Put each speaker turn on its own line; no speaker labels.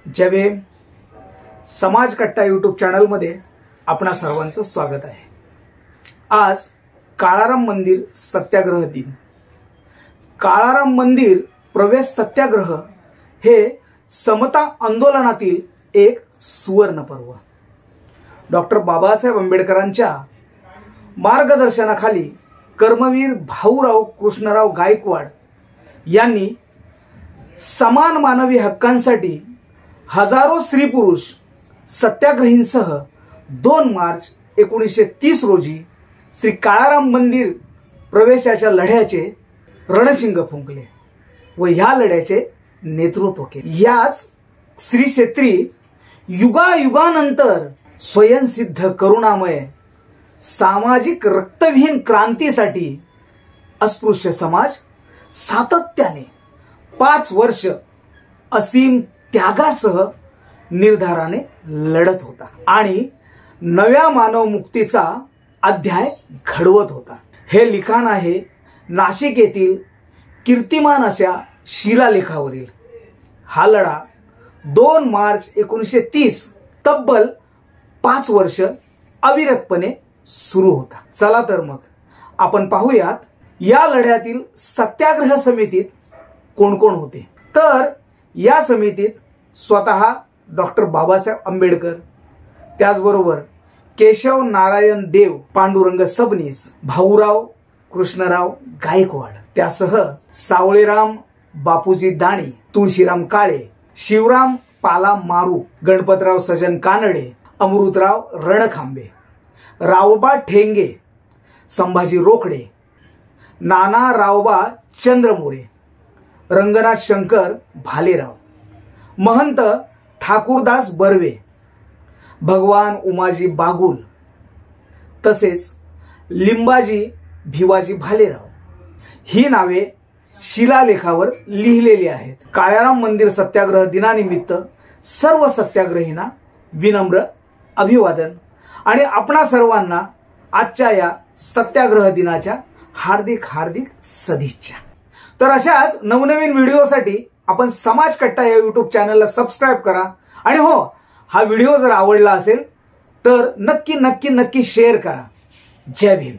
जय भीम. समाज कट्टा YouTube channel मध्ये आपणा सर्वांचं स्वागत आहे. आज काळाराम मंदिर सत्याग्रह दिन. काळाराम मंदिर प्रवेश सत्याग्रह हे समता आंदोलनातील एक सुवर्ण पर्व. डॉक्टर बाबासाहेब आंबेडकरांच्या मार्गदर्शनाखाली कर्मवीर भाऊराव कृष्णराव गायकवाड यांनी समान मानवी हक्कांसाठी हजारो स्त्री पुरुष सत्याग्रहींसह 2 मार्च 1930 रोजी श्री काळाराम मंदिर प्रवेशाच्या लढ्याचे रणशिंग फुंकले व या लढ्याचे नेतृत्व केले. याच श्री क्षेत्री युगायुगानंतर स्वयंसिद्ध करुणामय सामाजिक रक्तविहीन क्रांतीसाठी अस्पृश्य समाज सातत्याने 5 वर्ष असीम त्यागासह निर्धाराने लढत होता आणि नव्या मानव मुक्तीचा अध्याय घडवत होता. हे लिखाण आहे नाशिक येथील कीर्तिमान अशा शिलालेखावरील. हा लढा 2 मार्च 1930 तब्बल 5 वर्ष अविरतपणे सुरू होता. चला तर मग आपण पाहूयात या लढ्यातील सत्याग्रह समितीत कोण कोण होते. तर या समितीत स्वतः डॉक्टर बाबासाहेब आंबेडकर, त्याचबरोबर केशव नारायण देव पांडुरंग सबनीस, भाऊराव कृष्णराव गायकवाड, त्यासह सावळेराम बापूजी दाणी, तुळशीराम काळे, शिवराम पाला मारू, गणपतराव सजन कानडे, अमृतराव रणखांबे, रावबा ठेंगे, संभाजी रोकडे, नाना रावबा चंद्रमोरे, रंगनाथ शंकर भालेराव, महंत ठाकूरदास बर्वे, भगवान उमाजी बागुल, तसेच लिंबाजी भिवाजी भालेराव ही नावे शिलालेखावर लिहिलेली आहेत. काळाराम मंदिर सत्याग्रह दिनानिमित्त सर्व सत्याग्रहींना विनम्र अभिवादन आणि आपणा सर्वांना आजच्या या सत्याग्रह दिनाच्या हार्दिक हार्दिक सदिच्छा. तर अशाच नवनवीन व्हिडिओसाठी आपण समाज कट्टा या यूट्यूब चॅनलला सबस्क्राइब करा आणि हो, हा व्हिडिओ जर आवडला असेल तर नक्की नक्की नक्की शेअर करा. जय भीम.